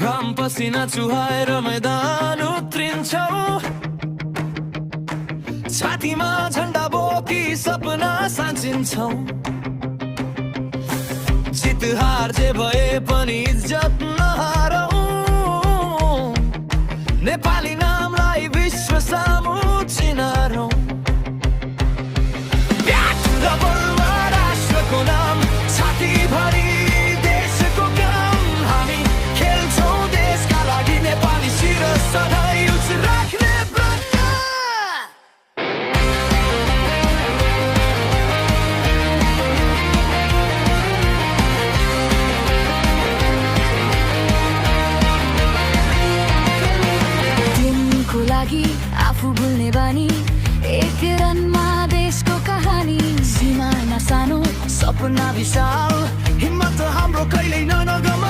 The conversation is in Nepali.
घाम पसिना चुहाएर मैदान उत्रिन्छौ, छातीमा झण्डा बोकी सपना साँचिन्छौ। जित हार जे भए पनि इज्जत नहारौ, नेपाली नामलाई विश्व सामु चिनारौ। र बलुवा राष्ट्रको नाम छातीभरि देशको काम, हामी खेल्छौँ देशका लागि, नेपाली शिर सधैँ उच्च राख्ने प्रतिज्ञा। दिनको लागि आफू भुल्ने बानी, एक रनमा देशको कहानी। सीमा नसानो सपना विशाल, हिम्मत हाम्रो कहिल्यै नगम